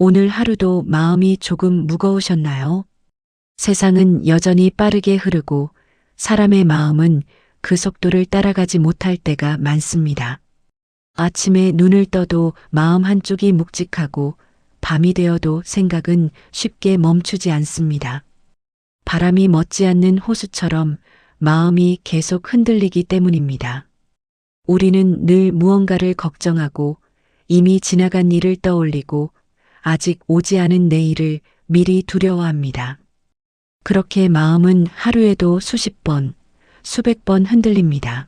오늘 하루도 마음이 조금 무거우셨나요? 세상은 여전히 빠르게 흐르고 사람의 마음은 그 속도를 따라가지 못할 때가 많습니다. 아침에 눈을 떠도 마음 한쪽이 묵직하고 밤이 되어도 생각은 쉽게 멈추지 않습니다. 바람이 멎지 않는 호수처럼 마음이 계속 흔들리기 때문입니다. 우리는 늘 무언가를 걱정하고 이미 지나간 일을 떠올리고 아직 오지 않은 내일을 미리 두려워합니다. 그렇게 마음은 하루에도 수십 번, 수백 번 흔들립니다.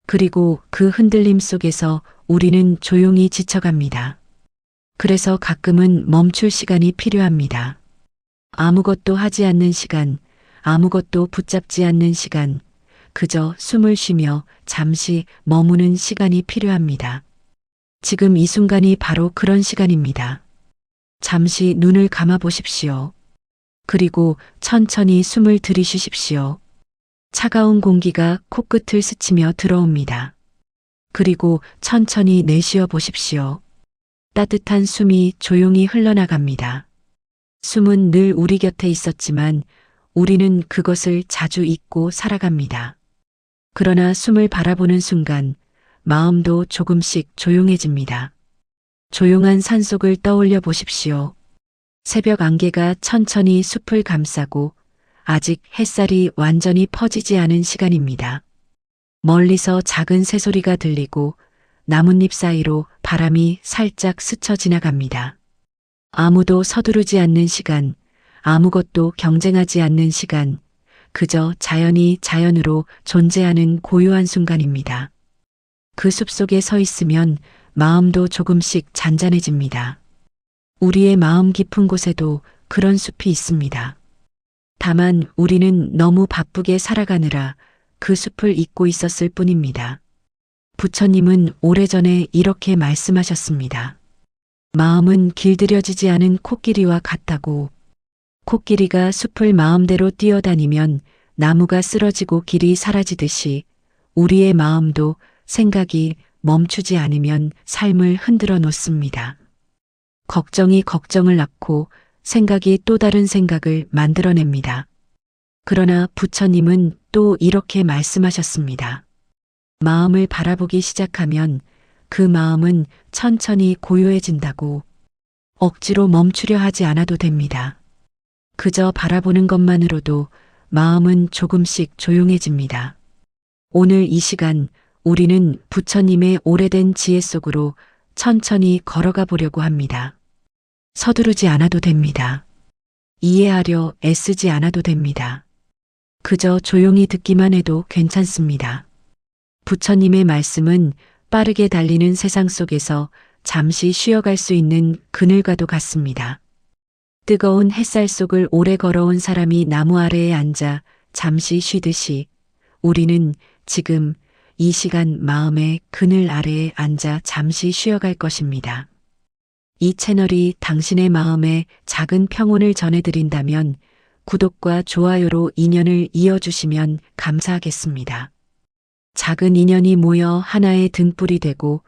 그리고 그 흔들림 속에서 우리는 조용히 지쳐갑니다. 그래서 가끔은 멈출 시간이 필요합니다. 아무것도 하지 않는 시간, 아무것도 붙잡지 않는 시간, 그저 숨을 쉬며 잠시 머무는 시간이 필요합니다. 지금 이 순간이 바로 그런 시간입니다. 잠시 눈을 감아 보십시오. 그리고 천천히 숨을 들이쉬십시오. 차가운 공기가 코끝을 스치며 들어옵니다. 그리고 천천히 내쉬어 보십시오. 따뜻한 숨이 조용히 흘러나갑니다. 숨은 늘 우리 곁에 있었지만 우리는 그것을 자주 잊고 살아갑니다. 그러나 숨을 바라보는 순간 마음도 조금씩 조용해집니다. 조용한 산속을 떠올려 보십시오. 새벽 안개가 천천히 숲을 감싸고 아직 햇살이 완전히 퍼지지 않은 시간입니다. 멀리서 작은 새소리가 들리고 나뭇잎 사이로 바람이 살짝 스쳐 지나갑니다. 아무도 서두르지 않는 시간, 아무것도 경쟁하지 않는 시간, 그저 자연이 자연으로 존재하는 고요한 순간입니다. 그 숲속에 서 있으면 마음도 조금씩 잔잔해집니다. 우리의 마음 깊은 곳에도 그런 숲이 있습니다. 다만 우리는 너무 바쁘게 살아가느라 그 숲을 잊고 있었을 뿐입니다. 부처님은 오래전에 이렇게 말씀하셨습니다. 마음은 길들여지지 않은 코끼리와 같다고. 코끼리가 숲을 마음대로 뛰어다니면 나무가 쓰러지고 길이 사라지듯이 우리의 마음도 생각이 멈추지 않으면 삶을 흔들어 놓습니다. 걱정이 걱정을 낳고 생각이 또 다른 생각을 만들어냅니다. 그러나 부처님은 또 이렇게 말씀하셨습니다. 마음을 바라보기 시작하면 그 마음은 천천히 고요해진다고. 억지로 멈추려 하지 않아도 됩니다. 그저 바라보는 것만으로도 마음은 조금씩 조용해집니다. 오늘 이 시간 우리는 부처님의 오래된 지혜 속으로 천천히 걸어가 보려고 합니다. 서두르지 않아도 됩니다. 이해하려 애쓰지 않아도 됩니다. 그저 조용히 듣기만 해도 괜찮습니다. 부처님의 말씀은 빠르게 달리는 세상 속에서 잠시 쉬어갈 수 있는 그늘과도 같습니다. 뜨거운 햇살 속을 오래 걸어온 사람이 나무 아래에 앉아 잠시 쉬듯이 우리는 지금 이 시간 마음의 그늘 아래에 앉아 잠시 쉬어갈 것입니다. 이 채널이 당신의 마음에 작은 평온을 전해드린다면 구독과 좋아요로 인연을 이어주시면 감사하겠습니다. 작은 인연이 모여 하나의 등불이 되고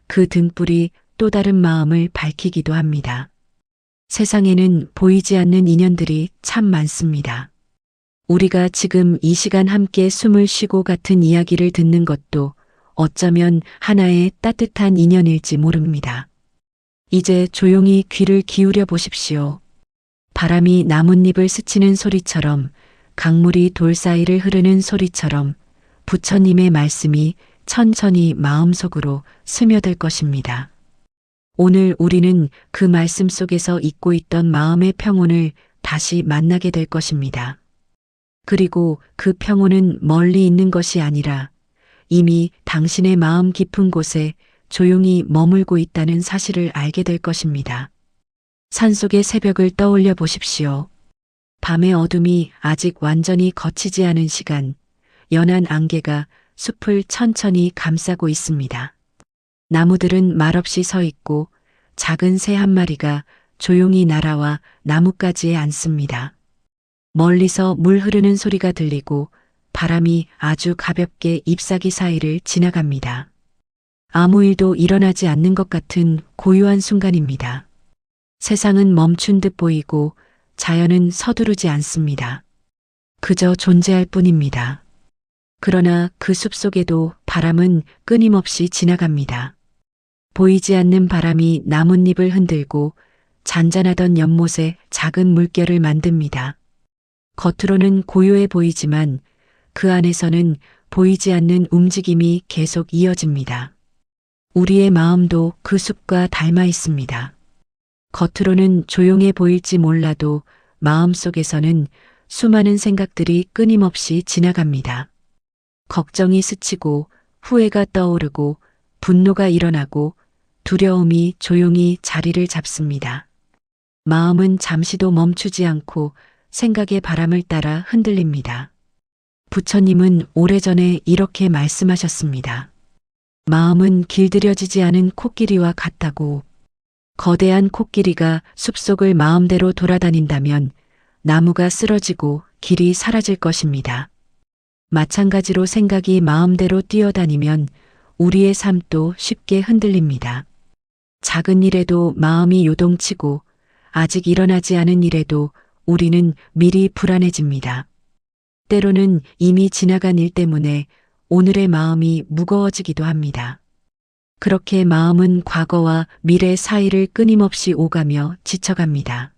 그 등불이 또 다른 마음을 밝히기도 합니다. 세상에는 보이지 않는 인연들이 참 많습니다. 우리가 지금 이 시간 함께 숨을 쉬고 같은 이야기를 듣는 것도 어쩌면 하나의 따뜻한 인연일지 모릅니다. 이제 조용히 귀를 기울여 보십시오. 바람이 나뭇잎을 스치는 소리처럼, 강물이 돌 사이를 흐르는 소리처럼 부처님의 말씀이 천천히 마음속으로 스며들 것입니다. 오늘 우리는 그 말씀 속에서 잊고 있던 마음의 평온을 다시 만나게 될 것입니다. 그리고 그 평온은 멀리 있는 것이 아니라 이미 당신의 마음 깊은 곳에 조용히 머물고 있다는 사실을 알게 될 것입니다. 산속의 새벽을 떠올려 보십시오. 밤의 어둠이 아직 완전히 걷히지 않은 시간, 연한 안개가 숲을 천천히 감싸고 있습니다. 나무들은 말없이 서 있고 작은 새 한 마리가 조용히 날아와 나뭇가지에 앉습니다. 멀리서 물 흐르는 소리가 들리고 바람이 아주 가볍게 잎사귀 사이를 지나갑니다. 아무 일도 일어나지 않는 것 같은 고요한 순간입니다. 세상은 멈춘 듯 보이고 자연은 서두르지 않습니다. 그저 존재할 뿐입니다. 그러나 그 숲속에도 바람은 끊임없이 지나갑니다. 보이지 않는 바람이 나뭇잎을 흔들고 잔잔하던 연못에 작은 물결을 만듭니다. 겉으로는 고요해 보이지만 그 안에서는 보이지 않는 움직임이 계속 이어집니다. 우리의 마음도 그 숲과 닮아 있습니다. 겉으로는 조용해 보일지 몰라도 마음속에서는 수많은 생각들이 끊임없이 지나갑니다. 걱정이 스치고 후회가 떠오르고 분노가 일어나고 두려움이 조용히 자리를 잡습니다. 마음은 잠시도 멈추지 않고 생각의 바람을 따라 흔들립니다. 부처님은 오래전에 이렇게 말씀하셨습니다. 마음은 길들여지지 않은 코끼리와 같다고. 거대한 코끼리가 숲속을 마음대로 돌아다닌다면 나무가 쓰러지고 길이 사라질 것입니다. 마찬가지로 생각이 마음대로 뛰어다니면 우리의 삶도 쉽게 흔들립니다. 작은 일에도 마음이 요동치고 아직 일어나지 않은 일에도 우리는 미리 불안해집니다. 때로는 이미 지나간 일 때문에 오늘의 마음이 무거워지기도 합니다. 그렇게 마음은 과거와 미래 사이를 끊임없이 오가며 지쳐갑니다.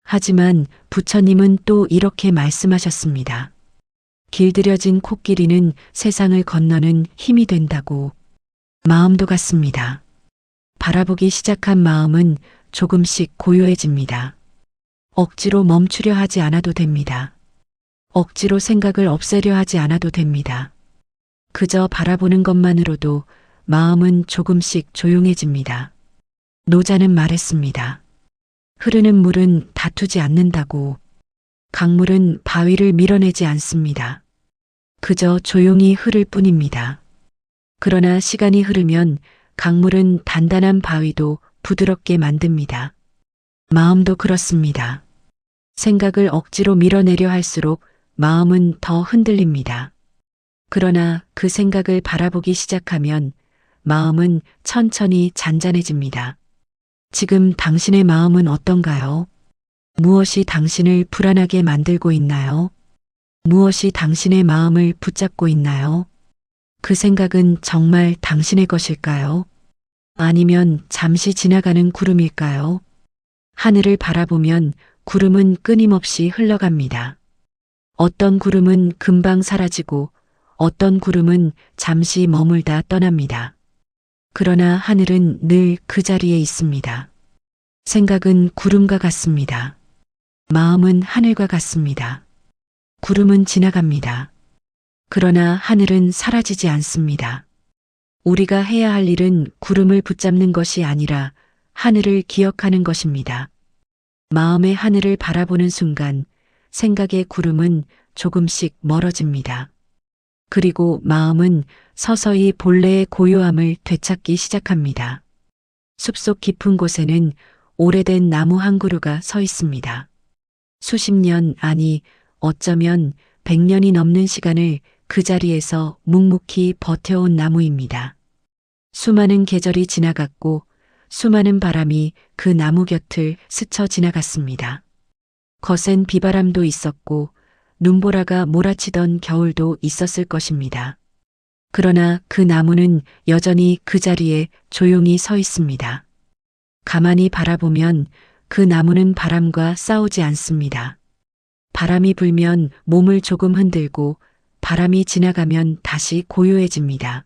하지만 부처님은 또 이렇게 말씀하셨습니다. 길들여진 코끼리는 세상을 건너는 힘이 된다고. 마음도 같습니다. 바라보기 시작한 마음은 조금씩 고요해집니다. 억지로 멈추려 하지 않아도 됩니다. 억지로 생각을 없애려 하지 않아도 됩니다. 그저 바라보는 것만으로도 마음은 조금씩 조용해집니다. 노자는 말했습니다. 흐르는 물은 다투지 않는다고. 강물은 바위를 밀어내지 않습니다. 그저 조용히 흐를 뿐입니다. 그러나 시간이 흐르면 강물은 단단한 바위도 부드럽게 만듭니다. 마음도 그렇습니다. 생각을 억지로 밀어내려 할수록 마음은 더 흔들립니다. 그러나 그 생각을 바라보기 시작하면 마음은 천천히 잔잔해집니다. 지금 당신의 마음은 어떤가요? 무엇이 당신을 불안하게 만들고 있나요? 무엇이 당신의 마음을 붙잡고 있나요? 그 생각은 정말 당신의 것일까요? 아니면 잠시 지나가는 구름일까요? 하늘을 바라보면 구름은 끊임없이 흘러갑니다. 어떤 구름은 금방 사라지고 어떤 구름은 잠시 머물다 떠납니다. 그러나 하늘은 늘 그 자리에 있습니다. 생각은 구름과 같습니다. 마음은 하늘과 같습니다. 구름은 지나갑니다. 그러나 하늘은 사라지지 않습니다. 우리가 해야 할 일은 구름을 붙잡는 것이 아니라 하늘을 기억하는 것입니다. 마음의 하늘을 바라보는 순간 생각의 구름은 조금씩 멀어집니다. 그리고 마음은 서서히 본래의 고요함을 되찾기 시작합니다. 숲속 깊은 곳에는 오래된 나무 한 그루가 서 있습니다. 수십 년, 아니 어쩌면 100년이 넘는 시간을 그 자리에서 묵묵히 버텨온 나무입니다. 수많은 계절이 지나갔고 수많은 바람이 그 나무 곁을 스쳐 지나갔습니다. 거센 비바람도 있었고 눈보라가 몰아치던 겨울도 있었을 것입니다. 그러나 그 나무는 여전히 그 자리에 조용히 서 있습니다. 가만히 바라보면 그 나무는 바람과 싸우지 않습니다. 바람이 불면 몸을 조금 흔들고 바람이 지나가면 다시 고요해집니다.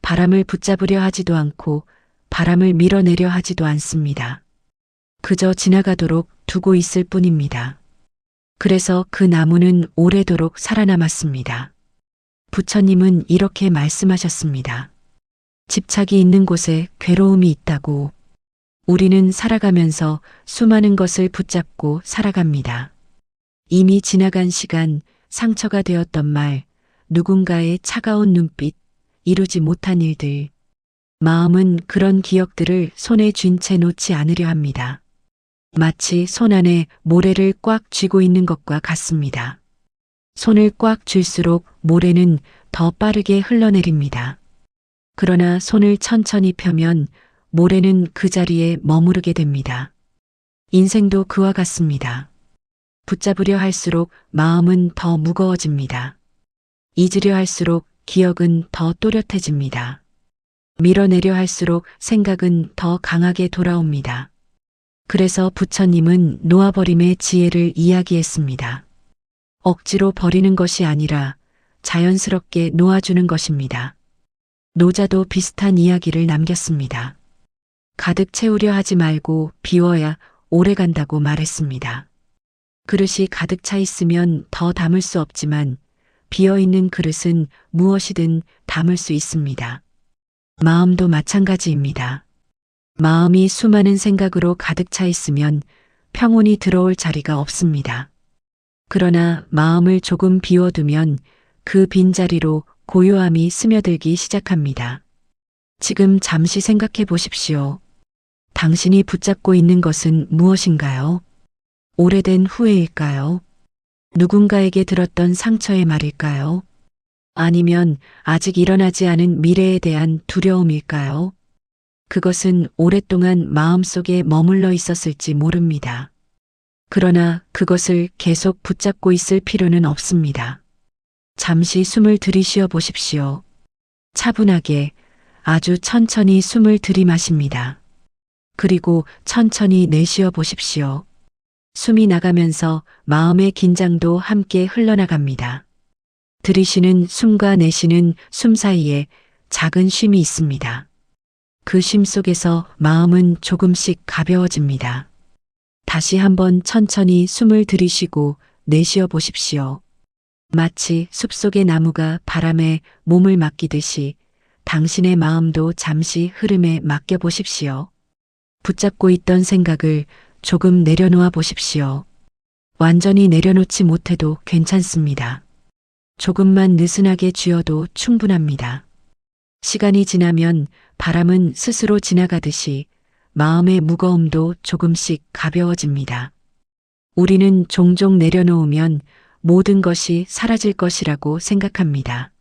바람을 붙잡으려 하지도 않고 바람을 밀어내려 하지도 않습니다. 그저 지나가도록 두고 있을 뿐입니다. 그래서 그 나무는 오래도록 살아남았습니다. 부처님은 이렇게 말씀하셨습니다. 집착이 있는 곳에 괴로움이 있다고. 우리는 살아가면서 수많은 것을 붙잡고 살아갑니다. 이미 지나간 시간, 상처가 되었던 말, 누군가의 차가운 눈빛, 이루지 못한 일들. 마음은 그런 기억들을 손에 쥔 채 놓지 않으려 합니다. 마치 손 안에 모래를 꽉 쥐고 있는 것과 같습니다. 손을 꽉 쥘수록 모래는 더 빠르게 흘러내립니다. 그러나 손을 천천히 펴면 모래는 그 자리에 머무르게 됩니다. 인생도 그와 같습니다. 붙잡으려 할수록 마음은 더 무거워집니다. 잊으려 할수록 기억은 더 또렷해집니다. 밀어내려 할수록 생각은 더 강하게 돌아옵니다. 그래서 부처님은 놓아버림의 지혜를 이야기했습니다. 억지로 버리는 것이 아니라 자연스럽게 놓아주는 것입니다. 노자도 비슷한 이야기를 남겼습니다. 가득 채우려 하지 말고 비워야 오래 간다고 말했습니다. 그릇이 가득 차 있으면 더 담을 수 없지만 비어 있는 그릇은 무엇이든 담을 수 있습니다. 마음도 마찬가지입니다. 마음이 수많은 생각으로 가득 차 있으면 평온이 들어올 자리가 없습니다. 그러나 마음을 조금 비워두면 그 빈자리로 고요함이 스며들기 시작합니다. 지금 잠시 생각해 보십시오. 당신이 붙잡고 있는 것은 무엇인가요? 오래된 후회일까요? 누군가에게 들었던 상처의 말일까요? 아니면 아직 일어나지 않은 미래에 대한 두려움일까요? 그것은 오랫동안 마음속에 머물러 있었을지 모릅니다. 그러나 그것을 계속 붙잡고 있을 필요는 없습니다. 잠시 숨을 들이쉬어 보십시오. 차분하게 아주 천천히 숨을 들이마십니다. 그리고 천천히 내쉬어 보십시오. 숨이 나가면서 마음의 긴장도 함께 흘러나갑니다. 들이쉬는 숨과 내쉬는 숨 사이에 작은 쉼이 있습니다. 그 쉼 속에서 마음은 조금씩 가벼워집니다. 다시 한번 천천히 숨을 들이쉬고 내쉬어 보십시오. 마치 숲속의 나무가 바람에 몸을 맡기듯이 당신의 마음도 잠시 흐름에 맡겨 보십시오. 붙잡고 있던 생각을 조금 내려놓아 보십시오. 완전히 내려놓지 못해도 괜찮습니다. 조금만 느슨하게 쥐어도 충분합니다. 시간이 지나면 바람은 스스로 지나가듯이 마음의 무거움도 조금씩 가벼워집니다. 우리는 종종 내려놓으면 모든 것이 사라질 것이라고 생각합니다.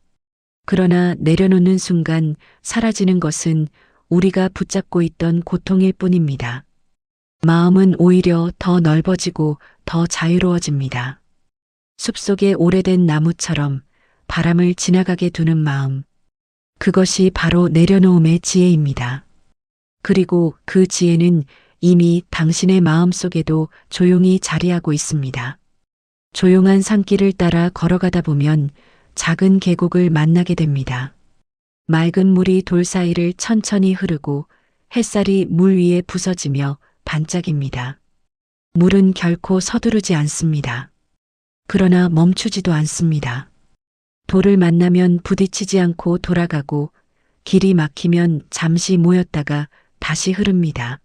그러나 내려놓는 순간 사라지는 것은 우리가 붙잡고 있던 고통일 뿐입니다. 마음은 오히려 더 넓어지고 더 자유로워집니다. 숲속의 오래된 나무처럼 바람을 지나가게 두는 마음. 그것이 바로 내려놓음의 지혜입니다. 그리고 그 지혜는 이미 당신의 마음 속에도 조용히 자리하고 있습니다. 조용한 산길을 따라 걸어가다 보면 작은 계곡을 만나게 됩니다. 맑은 물이 돌 사이를 천천히 흐르고 햇살이 물 위에 부서지며 반짝입니다. 물은 결코 서두르지 않습니다. 그러나 멈추지도 않습니다. 돌을 만나면 부딪히지 않고 돌아가고 길이 막히면 잠시 모였다가 다시 흐릅니다.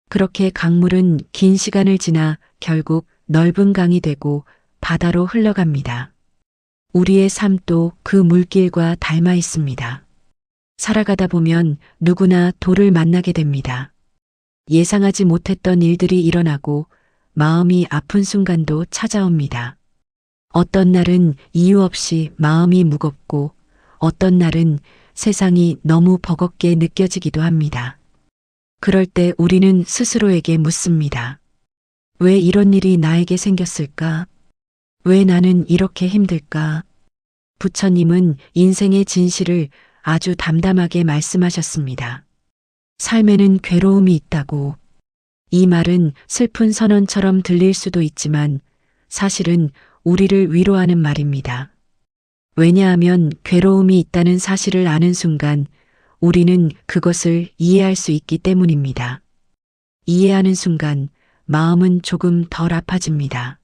그렇게 강물은 긴 시간을 지나 결국 넓은 강이 되고 바다로 흘러갑니다. 우리의 삶도 그 물길과 닮아 있습니다. 살아가다 보면 누구나 돌을 만나게 됩니다. 예상하지 못했던 일들이 일어나고 마음이 아픈 순간도 찾아옵니다. 어떤 날은 이유 없이 마음이 무겁고 어떤 날은 세상이 너무 버겁게 느껴지기도 합니다. 그럴 때 우리는 스스로에게 묻습니다. 왜 이런 일이 나에게 생겼을까? 왜 나는 이렇게 힘들까? 부처님은 인생의 진실을 아주 담담하게 말씀하셨습니다. 삶에는 괴로움이 있다고. 이 말은 슬픈 선언처럼 들릴 수도 있지만 사실은 우리를 위로하는 말입니다. 왜냐하면 괴로움이 있다는 사실을 아는 순간 우리는 그것을 이해할 수 있기 때문입니다. 이해하는 순간 마음은 조금 덜 아파집니다.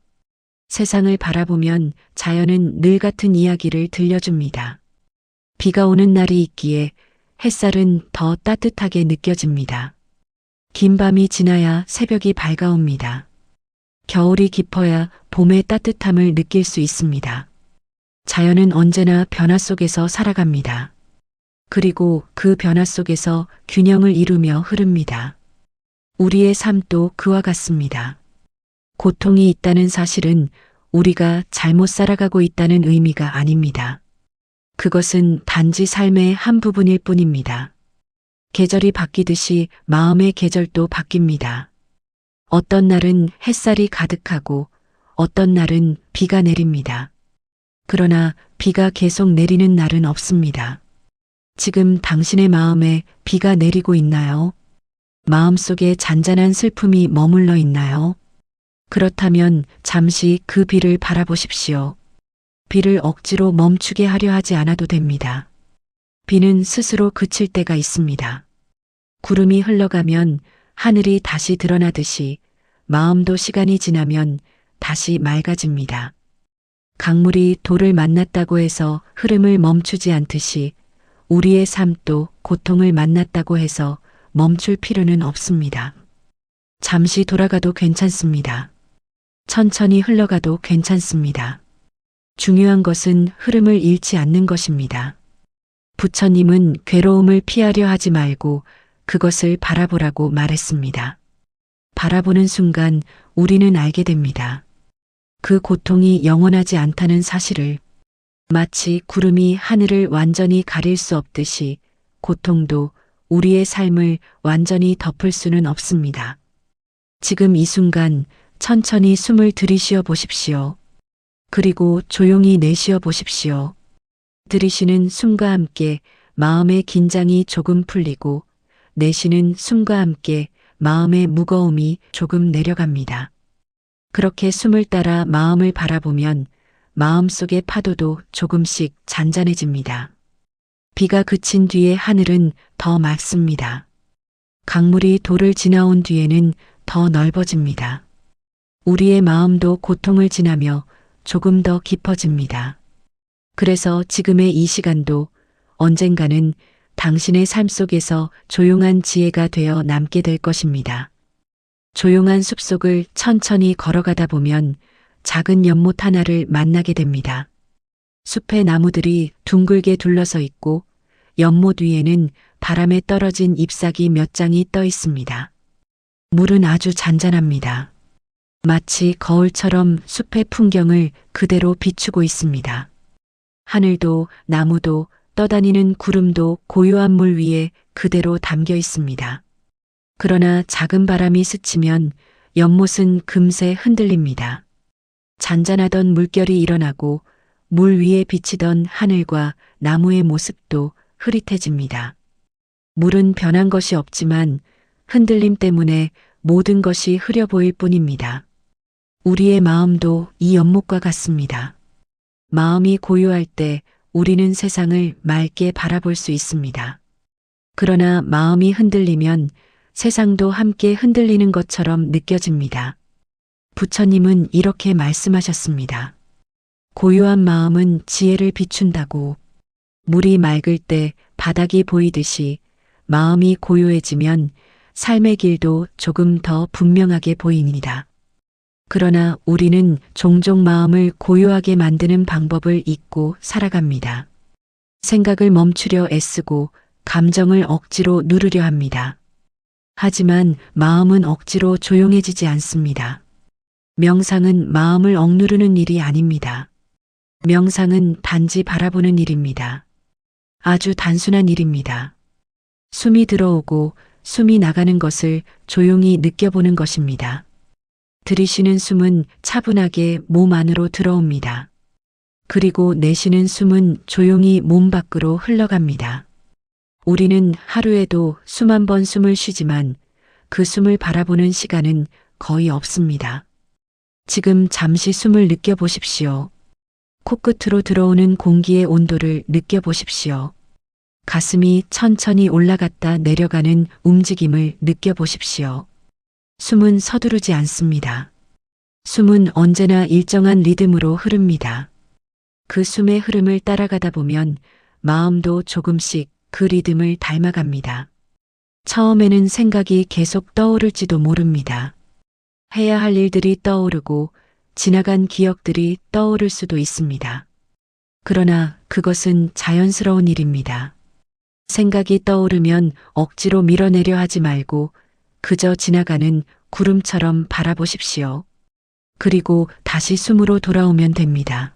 세상을 바라보면 자연은 늘 같은 이야기를 들려줍니다. 비가 오는 날이 있기에 햇살은 더 따뜻하게 느껴집니다. 긴 밤이 지나야 새벽이 밝아옵니다. 겨울이 깊어야 봄의 따뜻함을 느낄 수 있습니다. 자연은 언제나 변화 속에서 살아갑니다. 그리고 그 변화 속에서 균형을 이루며 흐릅니다. 우리의 삶도 그와 같습니다. 고통이 있다는 사실은 우리가 잘못 살아가고 있다는 의미가 아닙니다. 그것은 단지 삶의 한 부분일 뿐입니다. 계절이 바뀌듯이 마음의 계절도 바뀝니다. 어떤 날은 햇살이 가득하고 어떤 날은 비가 내립니다. 그러나 비가 계속 내리는 날은 없습니다. 지금 당신의 마음에 비가 내리고 있나요? 마음속에 잔잔한 슬픔이 머물러 있나요? 그렇다면 잠시 그 비를 바라보십시오. 비를 억지로 멈추게 하려 하지 않아도 됩니다. 비는 스스로 그칠 때가 있습니다. 구름이 흘러가면 하늘이 다시 드러나듯이 마음도 시간이 지나면 다시 맑아집니다. 강물이 돌을 만났다고 해서 흐름을 멈추지 않듯이 우리의 삶도 고통을 만났다고 해서 멈출 필요는 없습니다. 잠시 돌아가도 괜찮습니다. 천천히 흘러가도 괜찮습니다. 중요한 것은 흐름을 잃지 않는 것입니다. 부처님은 괴로움을 피하려 하지 말고 그것을 바라보라고 말했습니다. 바라보는 순간 우리는 알게 됩니다. 그 고통이 영원하지 않다는 사실을. 마치 구름이 하늘을 완전히 가릴 수 없듯이 고통도 우리의 삶을 완전히 덮을 수는 없습니다. 지금 이 순간 천천히 숨을 들이쉬어 보십시오. 그리고 조용히 내쉬어 보십시오. 들이쉬는 숨과 함께 마음의 긴장이 조금 풀리고 내쉬는 숨과 함께 마음의 무거움이 조금 내려갑니다. 그렇게 숨을 따라 마음을 바라보면 마음속의 파도도 조금씩 잔잔해집니다. 비가 그친 뒤에 하늘은 더 맑습니다. 강물이 돌을 지나온 뒤에는 더 넓어집니다. 우리의 마음도 고통을 지나며 조금 더 깊어집니다. 그래서 지금의 이 시간도 언젠가는 당신의 삶 속에서 조용한 지혜가 되어 남게 될 것입니다. 조용한 숲속을 천천히 걸어가다 보면 작은 연못 하나를 만나게 됩니다. 숲의 나무들이 둥글게 둘러서 있고 연못 위에는 바람에 떨어진 잎사귀 몇 장이 떠 있습니다. 물은 아주 잔잔합니다. 마치 거울처럼 숲의 풍경을 그대로 비추고 있습니다. 하늘도 나무도 떠다니는 구름도 고요한 물 위에 그대로 담겨 있습니다. 그러나 작은 바람이 스치면 연못은 금세 흔들립니다. 잔잔하던 물결이 일어나고 물 위에 비치던 하늘과 나무의 모습도 흐릿해집니다. 물은 변한 것이 없지만 흔들림 때문에 모든 것이 흐려 보일 뿐입니다. 우리의 마음도 이 연못과 같습니다. 마음이 고요할 때 우리는 세상을 맑게 바라볼 수 있습니다. 그러나 마음이 흔들리면 세상도 함께 흔들리는 것처럼 느껴집니다. 부처님은 이렇게 말씀하셨습니다. 고요한 마음은 지혜를 비춘다고. 물이 맑을 때 바닥이 보이듯이 마음이 고요해지면 삶의 길도 조금 더 분명하게 보입니다. 그러나 우리는 종종 마음을 고요하게 만드는 방법을 잊고 살아갑니다. 생각을 멈추려 애쓰고 감정을 억지로 누르려 합니다. 하지만 마음은 억지로 조용해지지 않습니다. 명상은 마음을 억누르는 일이 아닙니다. 명상은 단지 바라보는 일입니다. 아주 단순한 일입니다. 숨이 들어오고 숨이 나가는 것을 조용히 느껴보는 것입니다. 들이쉬는 숨은 차분하게 몸 안으로 들어옵니다. 그리고 내쉬는 숨은 조용히 몸 밖으로 흘러갑니다. 우리는 하루에도 수만 번 숨을 쉬지만 그 숨을 바라보는 시간은 거의 없습니다. 지금 잠시 숨을 느껴보십시오. 코끝으로 들어오는 공기의 온도를 느껴보십시오. 가슴이 천천히 올라갔다 내려가는 움직임을 느껴보십시오. 숨은 서두르지 않습니다. 숨은 언제나 일정한 리듬으로 흐릅니다. 그 숨의 흐름을 따라가다 보면 마음도 조금씩 그 리듬을 닮아갑니다. 처음에는 생각이 계속 떠오를지도 모릅니다. 해야 할 일들이 떠오르고 지나간 기억들이 떠오를 수도 있습니다. 그러나 그것은 자연스러운 일입니다. 생각이 떠오르면 억지로 밀어내려 하지 말고 그저 지나가는 구름처럼 바라보십시오. 그리고 다시 숨으로 돌아오면 됩니다.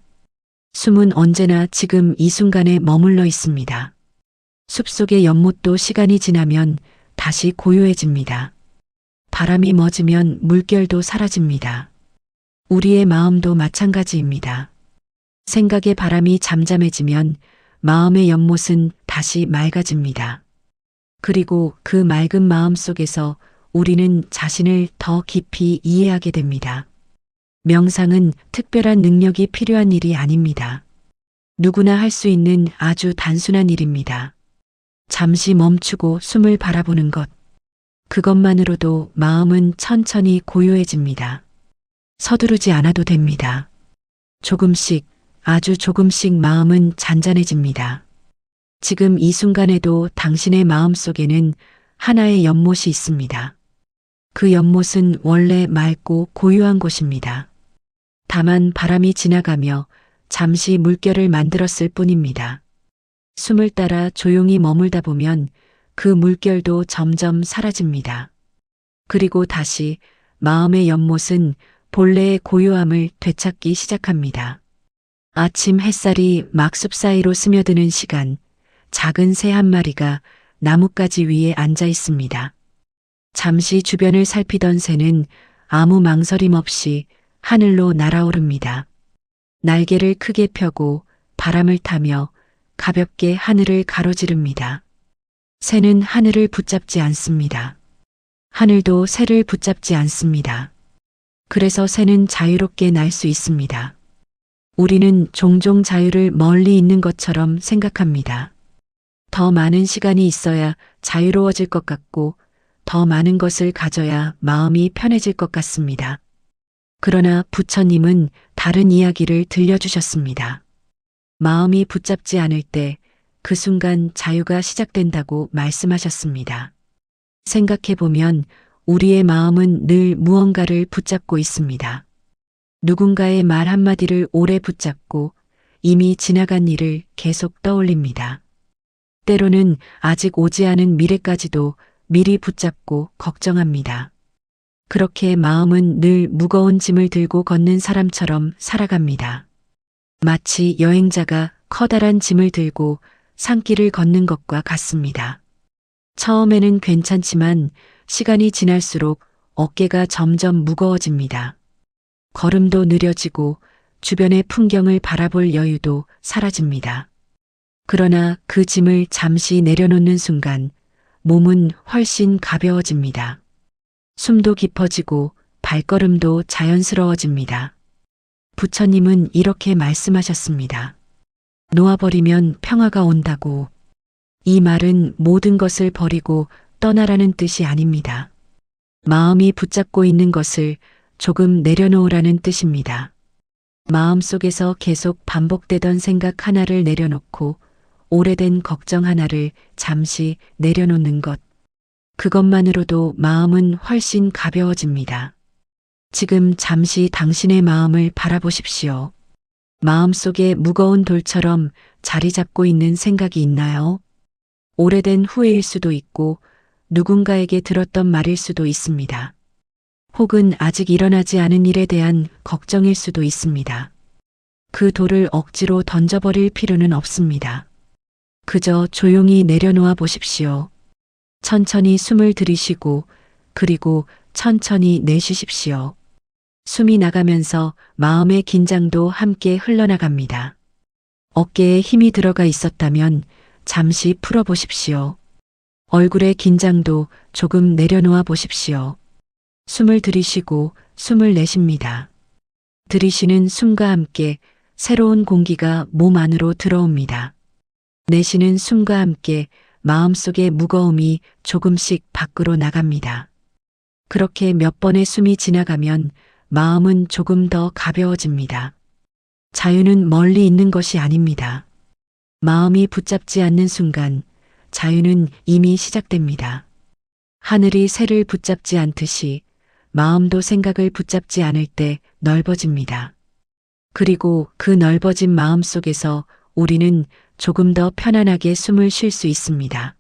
숨은 언제나 지금 이 순간에 머물러 있습니다. 숲속의 연못도 시간이 지나면 다시 고요해집니다. 바람이 멎으면 물결도 사라집니다. 우리의 마음도 마찬가지입니다. 생각의 바람이 잠잠해지면 마음의 연못은 다시 맑아집니다. 그리고 그 맑은 마음 속에서 우리는 자신을 더 깊이 이해하게 됩니다. 명상은 특별한 능력이 필요한 일이 아닙니다. 누구나 할 수 있는 아주 단순한 일입니다. 잠시 멈추고 숨을 바라보는 것. 그것만으로도 마음은 천천히 고요해집니다. 서두르지 않아도 됩니다. 조금씩, 아주 조금씩 마음은 잔잔해집니다. 지금 이 순간에도 당신의 마음 속에는 하나의 연못이 있습니다. 그 연못은 원래 맑고 고요한 곳입니다. 다만 바람이 지나가며 잠시 물결을 만들었을 뿐입니다. 숨을 따라 조용히 머물다 보면 그 물결도 점점 사라집니다. 그리고 다시 마음의 연못은 본래의 고요함을 되찾기 시작합니다. 아침 햇살이 막숲 사이로 스며드는 시간, 작은 새 한 마리가 나뭇가지 위에 앉아 있습니다. 잠시 주변을 살피던 새는 아무 망설임 없이 하늘로 날아오릅니다. 날개를 크게 펴고 바람을 타며 가볍게 하늘을 가로지릅니다. 새는 하늘을 붙잡지 않습니다. 하늘도 새를 붙잡지 않습니다. 그래서 새는 자유롭게 날 수 있습니다. 우리는 종종 자유를 멀리 있는 것처럼 생각합니다. 더 많은 시간이 있어야 자유로워질 것 같고 더 많은 것을 가져야 마음이 편해질 것 같습니다. 그러나 부처님은 다른 이야기를 들려주셨습니다. 마음이 붙잡지 않을 때 그 순간 자유가 시작된다고 말씀하셨습니다. 생각해보면 우리의 마음은 늘 무언가를 붙잡고 있습니다. 누군가의 말 한마디를 오래 붙잡고 이미 지나간 일을 계속 떠올립니다. 때로는 아직 오지 않은 미래까지도 미리 붙잡고 걱정합니다. 그렇게 마음은 늘 무거운 짐을 들고 걷는 사람처럼 살아갑니다. 마치 여행자가 커다란 짐을 들고 산길을 걷는 것과 같습니다. 처음에는 괜찮지만 시간이 지날수록 어깨가 점점 무거워집니다. 걸음도 느려지고 주변의 풍경을 바라볼 여유도 사라집니다. 그러나 그 짐을 잠시 내려놓는 순간 몸은 훨씬 가벼워집니다. 숨도 깊어지고 발걸음도 자연스러워집니다. 부처님은 이렇게 말씀하셨습니다. 놓아버리면 평화가 온다고. 이 말은 모든 것을 버리고 떠나라는 뜻이 아닙니다. 마음이 붙잡고 있는 것을 조금 내려놓으라는 뜻입니다. 마음속에서 계속 반복되던 생각 하나를 내려놓고 오래된 걱정 하나를 잠시 내려놓는 것. 그것만으로도 마음은 훨씬 가벼워집니다. 지금 잠시 당신의 마음을 바라보십시오. 마음속에 무거운 돌처럼 자리 잡고 있는 생각이 있나요? 오래된 후회일 수도 있고 누군가에게 들었던 말일 수도 있습니다. 혹은 아직 일어나지 않은 일에 대한 걱정일 수도 있습니다. 그 돌을 억지로 던져버릴 필요는 없습니다. 그저 조용히 내려놓아 보십시오. 천천히 숨을 들이쉬고 그리고 천천히 내쉬십시오. 숨이 나가면서 마음의 긴장도 함께 흘러나갑니다. 어깨에 힘이 들어가 있었다면 잠시 풀어보십시오. 얼굴의 긴장도 조금 내려놓아 보십시오. 숨을 들이쉬고 숨을 내쉽니다. 들이쉬는 숨과 함께 새로운 공기가 몸 안으로 들어옵니다. 내쉬는 숨과 함께 마음속의 무거움이 조금씩 밖으로 나갑니다. 그렇게 몇 번의 숨이 지나가면 마음은 조금 더 가벼워집니다. 자유는 멀리 있는 것이 아닙니다. 마음이 붙잡지 않는 순간 자유는 이미 시작됩니다. 하늘이 새를 붙잡지 않듯이 마음도 생각을 붙잡지 않을 때 넓어집니다. 그리고 그 넓어진 마음 속에서 우리는 조금 더 편안하게 숨을 쉴 수 있습니다.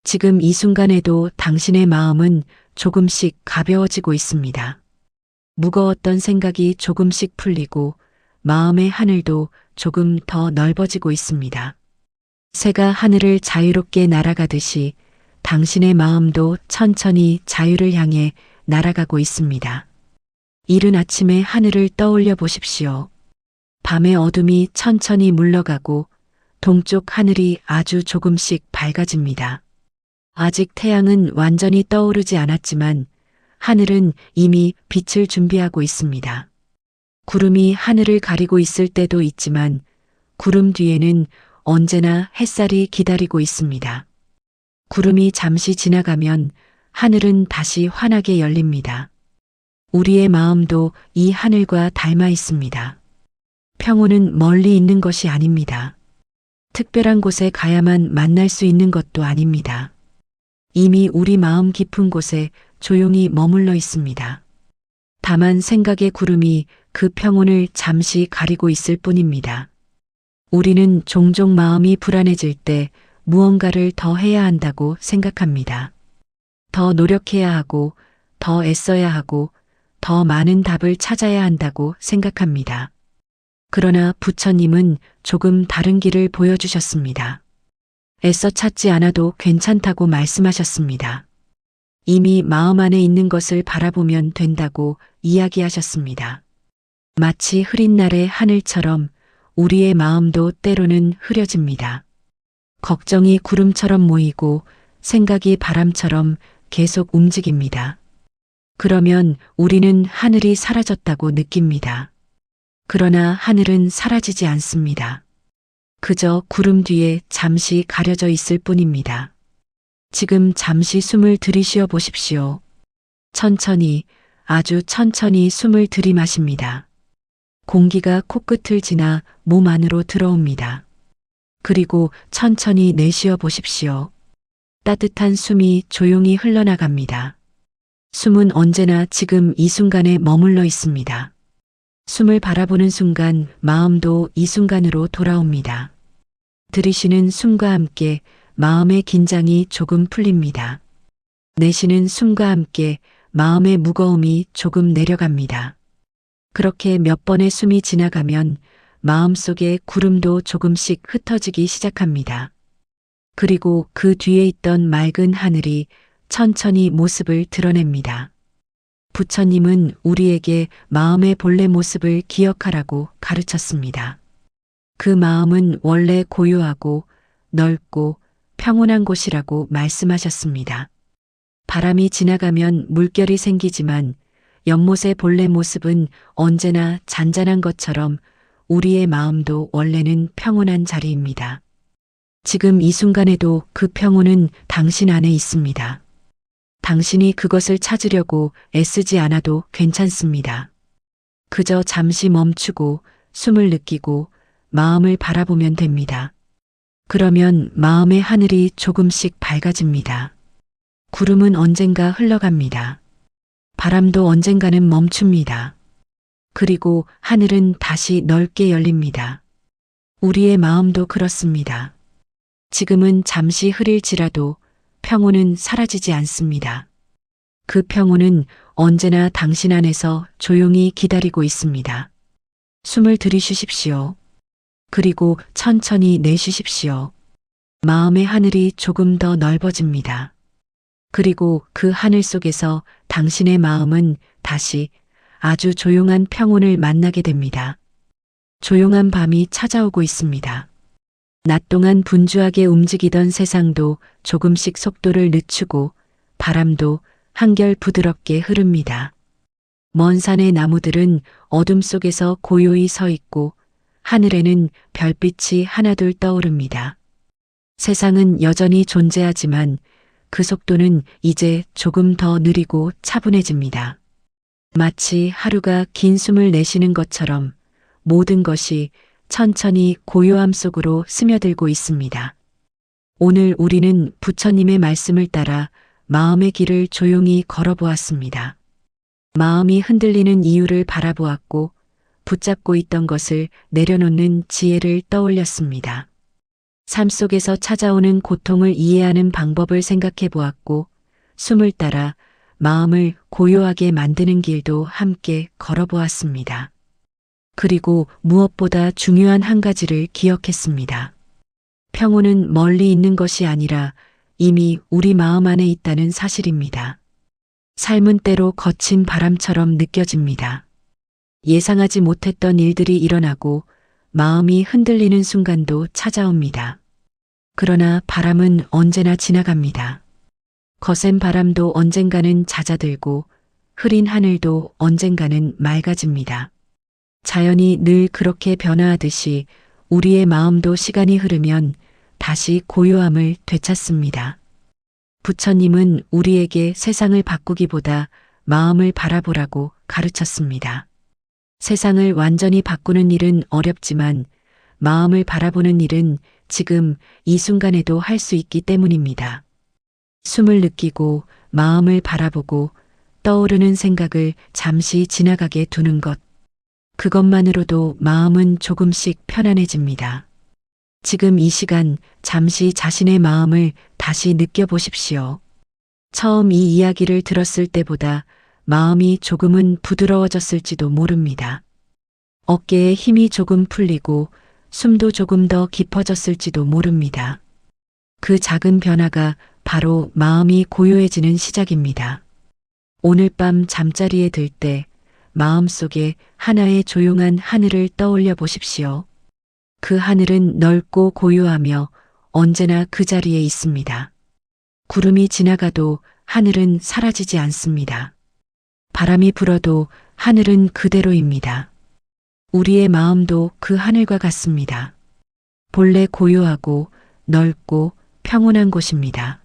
지금 이 순간에도 당신의 마음은 조금씩 가벼워지고 있습니다. 무거웠던 생각이 조금씩 풀리고 마음의 하늘도 조금 더 넓어지고 있습니다. 새가 하늘을 자유롭게 날아가듯이 당신의 마음도 천천히 자유를 향해 날아가고 있습니다. 이른 아침에 하늘을 떠올려 보십시오. 밤의 어둠이 천천히 물러가고 동쪽 하늘이 아주 조금씩 밝아집니다. 아직 태양은 완전히 떠오르지 않았지만 하늘은 이미 빛을 준비하고 있습니다. 구름이 하늘을 가리고 있을 때도 있지만 구름 뒤에는 언제나 햇살이 기다리고 있습니다. 구름이 잠시 지나가면 하늘은 다시 환하게 열립니다. 우리의 마음도 이 하늘과 닮아 있습니다. 평온은 멀리 있는 것이 아닙니다. 특별한 곳에 가야만 만날 수 있는 것도 아닙니다. 이미 우리 마음 깊은 곳에 조용히 머물러 있습니다. 다만 생각의 구름이 그 평온을 잠시 가리고 있을 뿐입니다. 우리는 종종 마음이 불안해질 때 무언가를 더 해야 한다고 생각합니다. 더 노력해야 하고, 더 애써야 하고, 더 많은 답을 찾아야 한다고 생각합니다. 그러나 부처님은 조금 다른 길을 보여주셨습니다. 애써 찾지 않아도 괜찮다고 말씀하셨습니다. 이미 마음 안에 있는 것을 바라보면 된다고 이야기하셨습니다. 마치 흐린 날의 하늘처럼 우리의 마음도 때로는 흐려집니다. 걱정이 구름처럼 모이고 생각이 바람처럼 계속 움직입니다. 그러면 우리는 하늘이 사라졌다고 느낍니다. 그러나 하늘은 사라지지 않습니다. 그저 구름 뒤에 잠시 가려져 있을 뿐입니다. 지금 잠시 숨을 들이쉬어 보십시오. 천천히, 아주 천천히 숨을 들이마십니다. 공기가 코끝을 지나 몸 안으로 들어옵니다. 그리고 천천히 내쉬어 보십시오. 따뜻한 숨이 조용히 흘러나갑니다. 숨은 언제나 지금 이 순간에 머물러 있습니다. 숨을 바라보는 순간 마음도 이 순간으로 돌아옵니다. 들이쉬는 숨과 함께 마음의 긴장이 조금 풀립니다. 내쉬는 숨과 함께 마음의 무거움이 조금 내려갑니다. 그렇게 몇 번의 숨이 지나가면 마음속의 구름도 조금씩 흩어지기 시작합니다. 그리고 그 뒤에 있던 맑은 하늘이 천천히 모습을 드러냅니다. 부처님은 우리에게 마음의 본래 모습을 기억하라고 가르쳤습니다. 그 마음은 원래 고요하고 넓고 평온한 곳이라고 말씀하셨습니다. 바람이 지나가면 물결이 생기지만 연못의 본래 모습은 언제나 잔잔한 것처럼 우리의 마음도 원래는 평온한 자리입니다. 지금 이 순간에도 그 평온은 당신 안에 있습니다. 당신이 그것을 찾으려고 애쓰지 않아도 괜찮습니다. 그저 잠시 멈추고 숨을 느끼고 마음을 바라보면 됩니다. 그러면 마음의 하늘이 조금씩 밝아집니다. 구름은 언젠가 흘러갑니다. 바람도 언젠가는 멈춥니다. 그리고 하늘은 다시 넓게 열립니다. 우리의 마음도 그렇습니다. 지금은 잠시 흐릴지라도 평온은 사라지지 않습니다. 그 평온은 언제나 당신 안에서 조용히 기다리고 있습니다. 숨을 들이쉬십시오. 그리고 천천히 내쉬십시오. 마음의 하늘이 조금 더 넓어집니다. 그리고 그 하늘 속에서 당신의 마음은 다시 아주 조용한 평온을 만나게 됩니다. 조용한 밤이 찾아오고 있습니다. 낮 동안 분주하게 움직이던 세상도 조금씩 속도를 늦추고 바람도 한결 부드럽게 흐릅니다. 먼 산의 나무들은 어둠 속에서 고요히 서 있고 하늘에는 별빛이 하나둘 떠오릅니다. 세상은 여전히 존재하지만 그 속도는 이제 조금 더 느리고 차분해집니다. 마치 하루가 긴 숨을 내쉬는 것처럼 모든 것이 천천히 고요함 속으로 스며들고 있습니다. 오늘 우리는 부처님의 말씀을 따라 마음의 길을 조용히 걸어보았습니다. 마음이 흔들리는 이유를 바라보았고 붙잡고 있던 것을 내려놓는 지혜를 떠올렸습니다. 삶 속에서 찾아오는 고통을 이해하는 방법을 생각해 보았고 숨을 따라 마음을 고요하게 만드는 길도 함께 걸어보았습니다. 그리고 무엇보다 중요한 한 가지를 기억했습니다. 평온은 멀리 있는 것이 아니라 이미 우리 마음 안에 있다는 사실입니다. 삶은 때로 거친 바람처럼 느껴집니다. 예상하지 못했던 일들이 일어나고 마음이 흔들리는 순간도 찾아옵니다. 그러나 바람은 언제나 지나갑니다. 거센 바람도 언젠가는 잦아들고 흐린 하늘도 언젠가는 맑아집니다. 자연이 늘 그렇게 변화하듯이 우리의 마음도 시간이 흐르면 다시 고요함을 되찾습니다. 부처님은 우리에게 세상을 바꾸기보다 마음을 바라보라고 가르쳤습니다. 세상을 완전히 바꾸는 일은 어렵지만 마음을 바라보는 일은 지금 이 순간에도 할 수 있기 때문입니다. 숨을 느끼고 마음을 바라보고 떠오르는 생각을 잠시 지나가게 두는 것. 그것만으로도 마음은 조금씩 편안해집니다. 지금 이 시간 잠시 자신의 마음을 다시 느껴보십시오. 처음 이 이야기를 들었을 때보다 마음이 조금은 부드러워졌을지도 모릅니다. 어깨에 힘이 조금 풀리고 숨도 조금 더 깊어졌을지도 모릅니다. 그 작은 변화가 바로 마음이 고요해지는 시작입니다. 오늘 밤 잠자리에 들 때 마음속에 하나의 조용한 하늘을 떠올려 보십시오. 그 하늘은 넓고 고요하며 언제나 그 자리에 있습니다. 구름이 지나가도 하늘은 사라지지 않습니다. 바람이 불어도 하늘은 그대로입니다. 우리의 마음도 그 하늘과 같습니다. 본래 고요하고 넓고 평온한 곳입니다.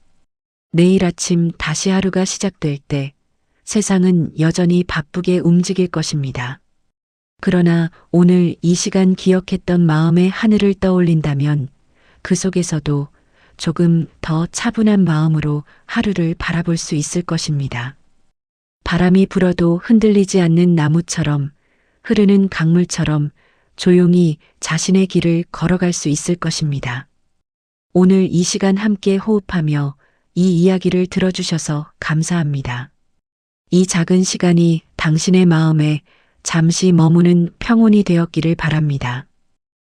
내일 아침 다시 하루가 시작될 때 세상은 여전히 바쁘게 움직일 것입니다. 그러나 오늘 이 시간 기억했던 마음의 하늘을 떠올린다면 그 속에서도 조금 더 차분한 마음으로 하루를 바라볼 수 있을 것입니다. 바람이 불어도 흔들리지 않는 나무처럼 흐르는 강물처럼 조용히 자신의 길을 걸어갈 수 있을 것입니다. 오늘 이 시간 함께 호흡하며 이 이야기를 들어주셔서 감사합니다. 이 작은 시간이 당신의 마음에 잠시 머무는 평온이 되었기를 바랍니다.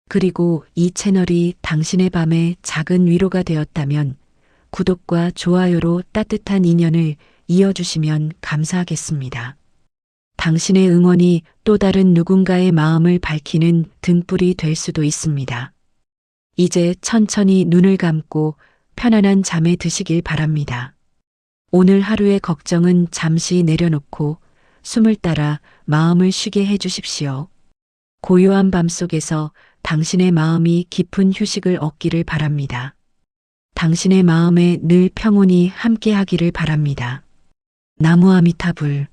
그리고 이 채널이 당신의 밤에 작은 위로가 되었다면 구독과 좋아요로 따뜻한 인연을 이어주시면 감사하겠습니다. 당신의 응원이 또 다른 누군가의 마음을 밝히는 등불이 될 수도 있습니다. 이제 천천히 눈을 감고 편안한 잠에 드시길 바랍니다. 오늘 하루의 걱정은 잠시 내려놓고 숨을 따라 마음을 쉬게 해 주십시오. 고요한 밤 속에서 당신의 마음이 깊은 휴식을 얻기를 바랍니다. 당신의 마음에 늘 평온이 함께 하기를 바랍니다. 나무 아미타불.